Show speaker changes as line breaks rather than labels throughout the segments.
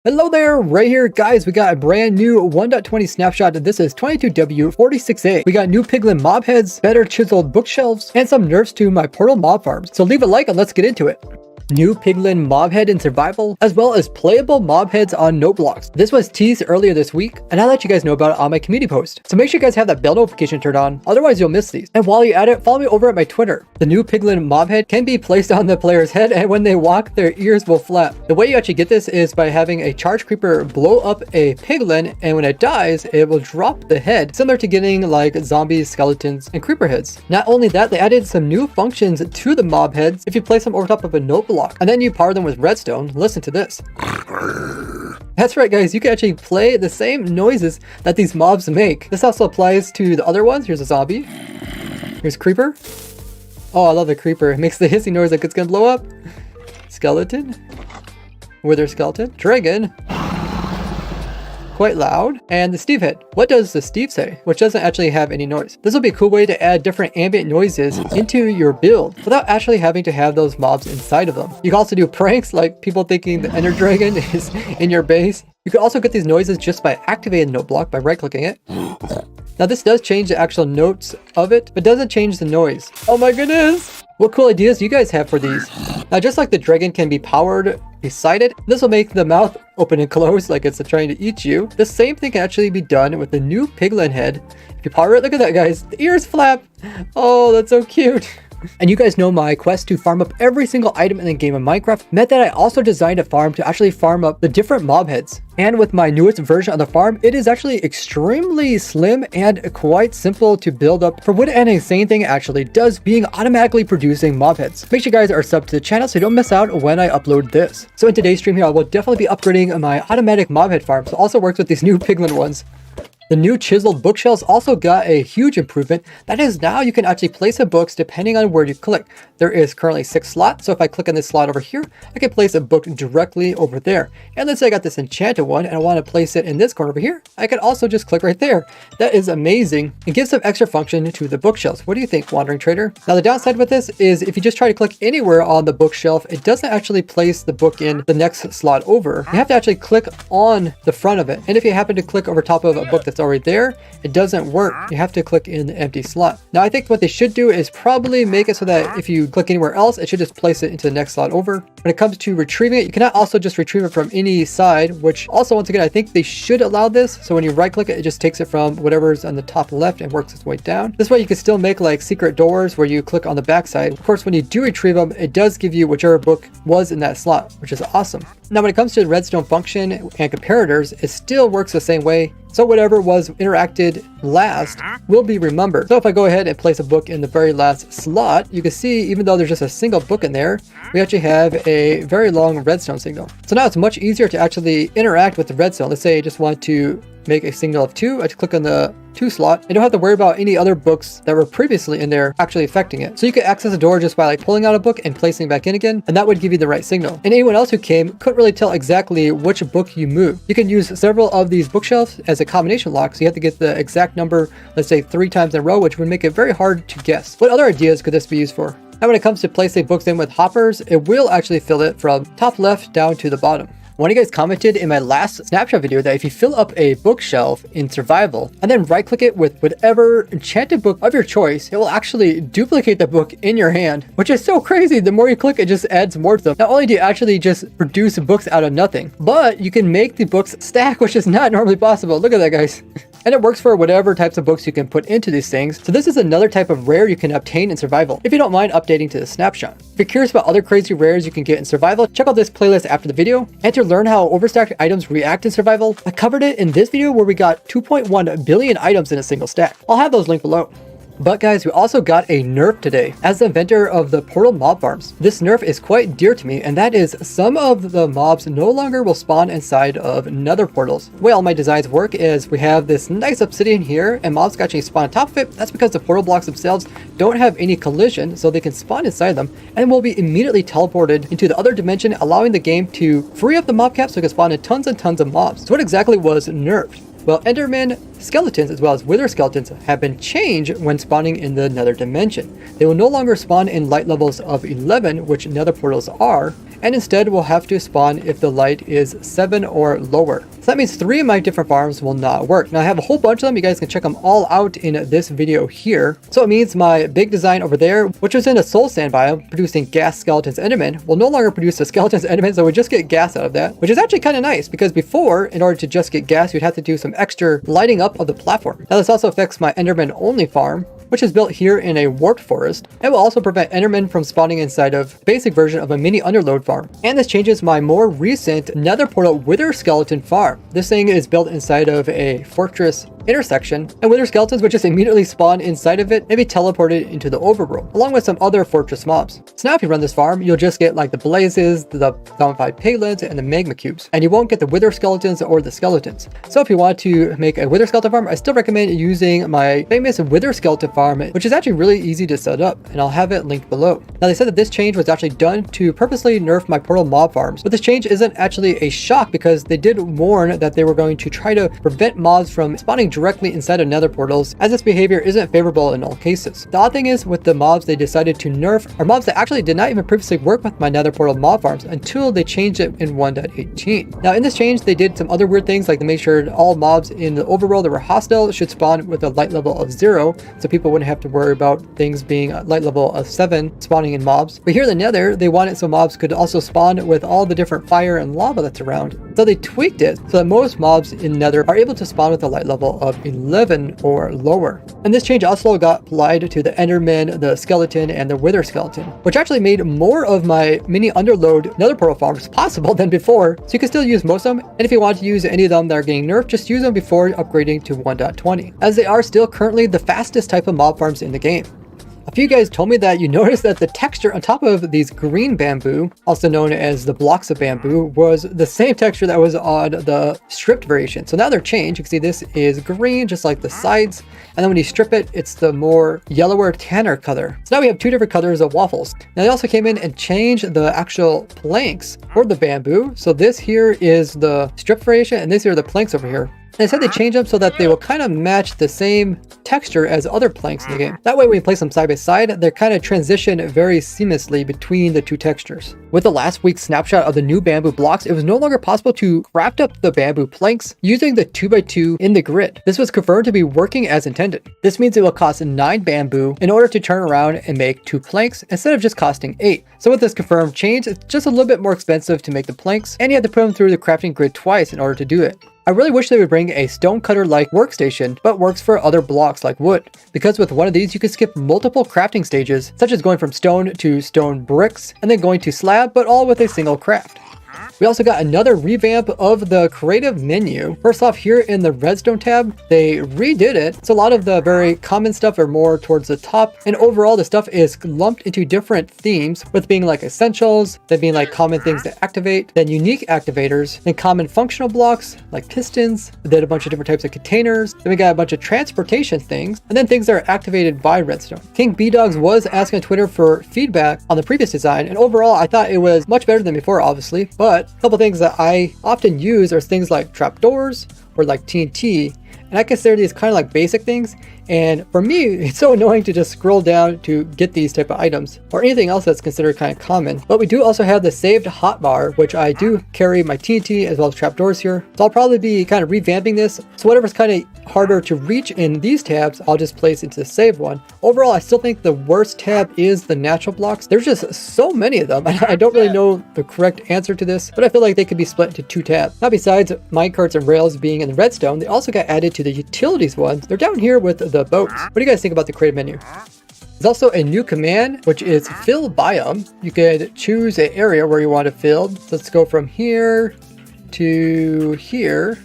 Hello there, right here guys, we got a brand new 1.20 snapshot. This is 22W46A. We got new piglin mob heads, better chiseled bookshelves, and some nerfs to my portal mob farms. So leave a like and let's get into it. New piglin mob head in survival, as well as playable mob heads on note blocks. This was teased earlier this week, and I'll let you guys know about it on my community post. So make sure you guys have that bell notification turned on, otherwise you'll miss these. And while you're at it, follow me over at my Twitter. The new piglin mob head can be placed on the player's head, and when they walk, their ears will flap. The way you actually get this is by having a charge creeper blow up a piglin, and when it dies, it will drop the head, similar to getting like zombies, skeletons, and creeper heads. Not only that, they added some new functions to the mob heads if you place them over top of a note block. And then you power them with redstone. Listen to this. That's right guys, you can actually play the same noises that these mobs make. This also applies to the other ones. Here's a zombie. Here's creeper. Oh, I love the creeper. It makes the hissing noise like it's gonna blow up. Skeleton. Wither skeleton. Dragon. Quite loud. And the Steve head. What does the Steve say? Which doesn't actually have any noise. This will be a cool way to add different ambient noises into your build without actually having to have those mobs inside of them. You can also do pranks like people thinking the Ender Dragon is in your base. You can also get these noises just by activating the note block by right clicking it. Now this does change the actual notes of it, but doesn't change the noise. Oh my goodness! What cool ideas do you guys have for these? Now just like the dragon can be powered beside it, this will make the mouth open and close like it's trying to eat you. The same thing can actually be done with the new piglin head. If you power it, look at that guys, the ears flap. Oh, that's so cute. And you guys know my quest to farm up every single item in the game of Minecraft meant that I also designed a farm to actually farm up the different mob heads. And with my newest version of the farm, it is actually extremely slim and quite simple to build up for what an insane thing it actually does, being automatically producing mob heads. Make sure you guys are subbed to the channel so you don't miss out when I upload this. So in today's stream here, I will definitely be upgrading my automatic mob head farm. So it also works with these new piglin ones. The new chiseled bookshelves also got a huge improvement. That is, now you can actually place the books depending on where you click. There is currently 6 slots, so if I click on this slot over here, I can place a book directly over there. And let's say I got this enchanted one and I want to place it in this corner over here, I can also just click right there. That is amazing and gives some extra function to the bookshelves. What do you think, Wandering Trader? Now the downside with this is if you just try to click anywhere on the bookshelf, it doesn't actually place the book in the next slot over. You have to actually click on the front of it. And if you happen to click over top of a book that's already there, it doesn't work. You have to click in the empty slot. Now I think what they should do is probably make it so that if you click anywhere else, it should just place it into the next slot over. When it comes to retrieving it, you cannot also just retrieve it from any side, which also, once again, I think they should allow this. So when you right click it, it just takes it from whatever's on the top left and works its way down. This way you can still make like secret doors where you click on the back side. Of course, when you do retrieve them, it does give you whichever book was in that slot, which is awesome. Now when it comes to the redstone function and comparators, it still works the same way. So whatever was interacted last will be remembered. So if I go ahead and place a book in the very last slot, you can see even though there's just a single book in there, we actually have a very long redstone signal. So now it's much easier to actually interact with the redstone. Let's say I just want to make a signal of 2. I just click on the 2 slot. I don't have to worry about any other books that were previously in there actually affecting it. So you could access the door just by like pulling out a book and placing it back in again, and that would give you the right signal. And anyone else who came couldn't really tell exactly which book you moved. You can use several of these bookshelves as a combination lock, so you have to get the exact number, let's say 3 times in a row, which would make it very hard to guess. What other ideas could this be used for? Now when it comes to placing books in with hoppers, it will actually fill it from top left down to the bottom. One of you guys commented in my last snapshot video that if you fill up a bookshelf in survival and then right click it with whatever enchanted book of your choice, it will actually duplicate the book in your hand, which is so crazy. The more you click, it just adds more to them. Not only do you actually just produce books out of nothing, but you can make the books stack, which is not normally possible. Look at that, guys. And it works for whatever types of books you can put into these things. So this is another type of rare you can obtain in survival, if you don't mind updating to the snapshot. If you're curious about other crazy rares you can get in survival, check out this playlist after the video. And to learn how overstacked items react in survival, I covered it in this video where we got 2.1 billion items in a single stack. I'll have those linked below. But guys, we also got a nerf today. As the inventor of the portal mob farms, this nerf is quite dear to me, and that is some of the mobs no longer will spawn inside of nether portals. The way all my designs work is we have this nice obsidian here, and mobs can actually spawn on top of it. That's because the portal blocks themselves don't have any collision, so they can spawn inside them and will be immediately teleported into the other dimension, allowing the game to free up the mob cap so it can spawn in tons and tons of mobs. So what exactly was nerfed? Well, Enderman skeletons as well as wither skeletons have been changed when spawning in the nether dimension. They will no longer spawn in light levels of 11, which nether portals are, and instead will have to spawn if the light is 7 or lower. So that means 3 of my different farms will not work. Now I have a whole bunch of them. You guys can check them all out in this video here. So it means my big design over there, which was in a soul sand biome producing gas skeletons endermen, will no longer produce a skeletons enderman, so we just get gas out of that, which is actually kind of nice because before, in order to just get gas, you'd have to do some extra lighting up of the platform. Now this also affects my enderman only farm, which is built here in a warped forest, and will also prevent endermen from spawning inside of the basic version of a mini underload farm. And this changes my more recent nether portal wither skeleton farm. This thing is built inside of a fortress intersection, and wither skeletons would just immediately spawn inside of it and be teleported into the overworld, along with some other fortress mobs. So now if you run this farm, you'll just get like the blazes, the zombified piglins, and the magma cubes, and you won't get the wither skeletons or the skeletons. So if you want to make a wither skeleton farm, I still recommend using my famous wither skeleton farm, which is actually really easy to set up, and I'll have it linked below. Now they said that this change was actually done to purposely nerf my portal mob farms, but this change isn't actually a shock because they did warn that they were going to try to prevent mobs from spawning directly inside of nether portals, as this behavior isn't favorable in all cases. The odd thing is with the mobs they decided to nerf are mobs that actually did not even previously work with my nether portal mob farms until they changed it in 1.18. Now in this change they did some other weird things, like they made sure all mobs in the overworld that were hostile should spawn with a light level of 0, so people wouldn't have to worry about things being a light level of 7 spawning in mobs. But here in the nether they wanted so mobs could also spawn with all the different fire and lava that's around. So they tweaked it so that most mobs in nether are able to spawn with a light level of 11 or lower. And this change also got applied to the enderman, the skeleton, and the wither skeleton, which actually made more of my mini underload nether portal farms possible than before, so you can still use most of them, and if you want to use any of them that are getting nerfed, just use them before upgrading to 1.20, as they are still currently the fastest type of mob farms in the game. A few guys told me that you noticed that the texture on top of these green bamboo, also known as the blocks of bamboo, was the same texture that was on the stripped variation. So now they're changed. You can see this is green, just like the sides. And then when you strip it, it's the more yellower, tanner color. So now we have 2 different colors of waffles. Now they also came in and changed the actual planks for the bamboo. So this here is the stripped variation, and these are the planks over here. They said they changed them so that they will kind of match the same texture as other planks in the game. That way when you place them side by side, they kind of transition very seamlessly between the 2 textures. With the last week's snapshot of the new bamboo blocks, it was no longer possible to craft up the bamboo planks using the 2x2 in the grid. This was confirmed to be working as intended. This means it will cost 9 bamboo in order to turn around and make 2 planks instead of just costing 8. So with this confirmed change, it's just a little bit more expensive to make the planks, and you have to put them through the crafting grid twice in order to do it. I really wish they would bring a stonecutter-like workstation, but works for other blocks like wood, because with one of these you can skip multiple crafting stages, such as going from stone to stone bricks, and then going to slab, but all with a single craft. We also got another revamp of the creative menu. First off, here in the redstone tab, they redid it. So a lot of the very common stuff are more towards the top, and overall the stuff is lumped into different themes, with being like essentials, then being like common things to activate, then unique activators, then common functional blocks like pistons, then a bunch of different types of containers, then we got a bunch of transportation things, and then things that are activated by redstone. King B-Dogs was asking on Twitter for feedback on the previous design, and overall I thought it was much better than before, obviously, but a couple things that I often use are things like trapdoors or like TNT, and I consider these kind of like basic things, and for me it's so annoying to just scroll down to get these type of items or anything else that's considered kind of common. But we do also have the saved hotbar, which I do carry my TNT as well as trapdoors here, so I'll probably be kind of revamping this, so whatever's kind of harder to reach in these tabs I'll just place into the save one. Overall I still think the worst tab is the natural blocks. There's just so many of them. I don't really know the correct answer to this, but I feel like they could be split into 2 tabs. Now besides minecarts and rails being in the redstone, they also got added to the utilities ones. They're down here with the boats. What do you guys think about the creative menu? There's also a new command, which is fill biome. You could choose an area where you want to fill. So let's go from here to here.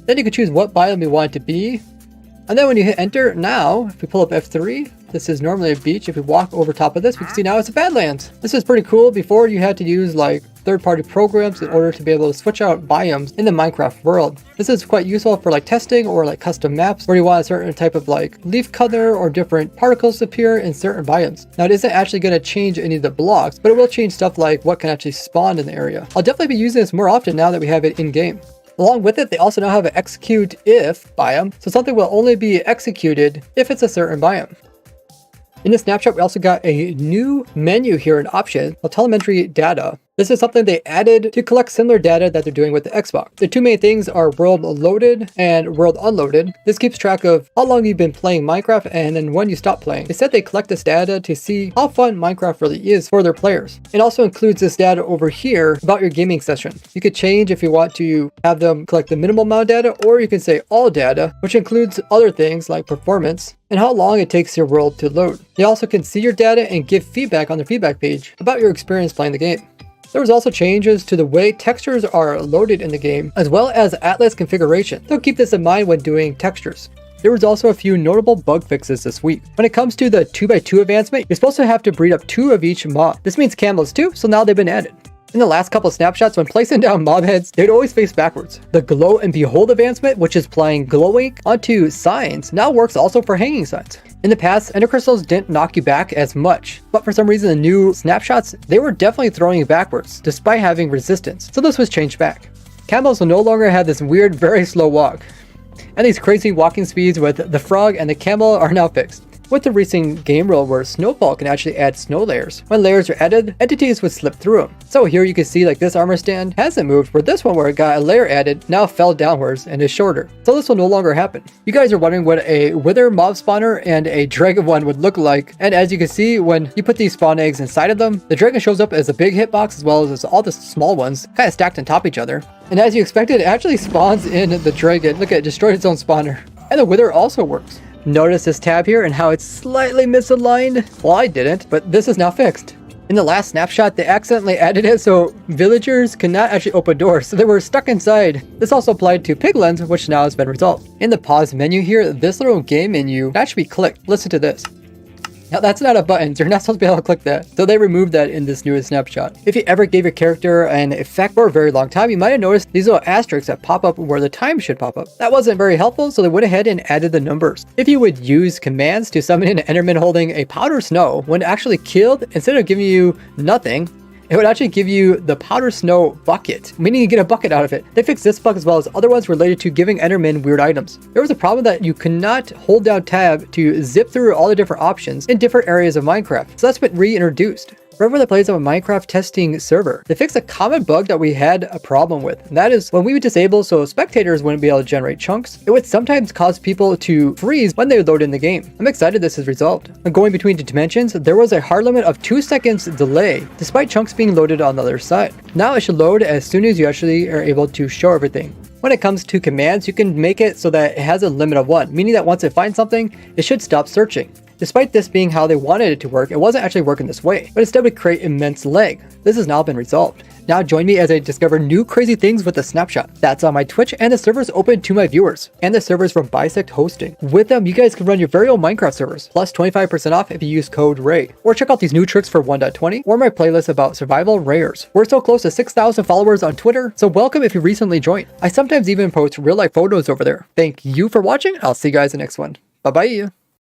Then you can choose what biome you want it to be. And then when you hit enter, now, if we pull up F3, this is normally a beach. If we walk over top of this, we can see now it's a Badlands. This is pretty cool. Before you had to use like third-party programs in order to be able to switch out biomes in the Minecraft world. This is quite useful for like testing or like custom maps where you want a certain type of like leaf color or different particles to appear in certain biomes. Now it isn't actually going to change any of the blocks, but it will change stuff like what can actually spawn in the area. I'll definitely be using this more often now that we have it in game. Along with it, they also now have an execute if biome, so something will only be executed if it's a certain biome. In the snapshot, we also got a new menu here, an option called telemetry data. This is something they added to collect similar data that they're doing with the Xbox. The two main things are world loaded and world unloaded. This keeps track of how long you've been playing Minecraft and then when you stop playing. They said they collect this data to see how fun Minecraft really is for their players. It also includes this data over here about your gaming session. You could change if you want to have them collect the minimal amount of data, or you can say all data, which includes other things like performance and how long it takes your world to load. They also can see your data and give feedback on their feedback page about your experience playing the game. There was also changes to the way textures are loaded in the game, as well as atlas configuration. So keep this in mind when doing textures. There was also a few notable bug fixes this week. When it comes to the 2x2 advancement, you're supposed to have to breed up 2 of each mob. This means camels too, so now they've been added. In the last couple of snapshots, when placing down mob heads, they'd always face backwards. The glow and behold advancement, which is applying glow ink onto signs, now works also for hanging signs. In the past, ender crystals didn't knock you back as much, but for some reason the new snapshots, they were definitely throwing you backwards, despite having resistance. So this was changed back. Camels will no longer have this weird, very slow walk. And these crazy walking speeds with the frog and the camel are now fixed. With the recent game rule where snowfall can actually add snow layers. When layers are added, entities would slip through them. So here you can see like this armor stand hasn't moved, where this one where it got a layer added now fell downwards and is shorter. So this will no longer happen. You guys are wondering what a wither mob spawner and a dragon one would look like. And as you can see, when you put these spawn eggs inside of them, the dragon shows up as a big hitbox as well as all the small ones kind of stacked on top of each other. And as you expected, it actually spawns in the dragon. Look at it, destroyed its own spawner. And the wither also works. Notice this tab here and how it's slightly misaligned? Well, I didn't, but this is now fixed. In the last snapshot, they accidentally added it so villagers could not actually open doors, so they were stuck inside. This also applied to piglins, which now has been resolved. In the pause menu here, this little game menu, that should be clicked. Listen to this. Now that's not a button, you're not supposed to be able to click that. So they removed that in this newest snapshot. If you ever gave your character an effect for a very long time, you might have noticed these little asterisks that pop up where the time should pop up. That wasn't very helpful, so they went ahead and added the numbers. If you would use commands to summon an enderman holding a powder snow, when actually killed, instead of giving you nothing, it would actually give you the powder snow bucket, meaning you get a bucket out of it. They fixed this bug as well as other ones related to giving endermen weird items. There was a problem that you could not hold down tab to zip through all the different options in different areas of Minecraft. So that's been reintroduced. For everyone that plays on a Minecraft testing server, they fixed a common bug that we had a problem with. And that is when we would disable so spectators wouldn't be able to generate chunks, it would sometimes cause people to freeze when they load in the game. I'm excited this is resolved. When going between the dimensions, there was a hard limit of 2 seconds delay, despite chunks being loaded on the other side. Now it should load as soon as you actually are able to show everything. When it comes to commands, you can make it so that it has a limit of 1, meaning that once it finds something, it should stop searching. Despite this being how they wanted it to work, it wasn't actually working this way, but instead would create immense lag. This has now been resolved. Now join me as I discover new crazy things with the snapshot. That's on my Twitch, and the server's open to my viewers, and the server's from Bisect Hosting. With them, you guys can run your very own Minecraft servers, plus 25% off if you use code RAY. Or check out these new tricks for 1.20, or my playlist about survival rares. We're so close to 6,000 followers on Twitter, so welcome if you recently joined. I sometimes even post real life photos over there. Thank you for watching, I'll see you guys in the next one. Bye bye.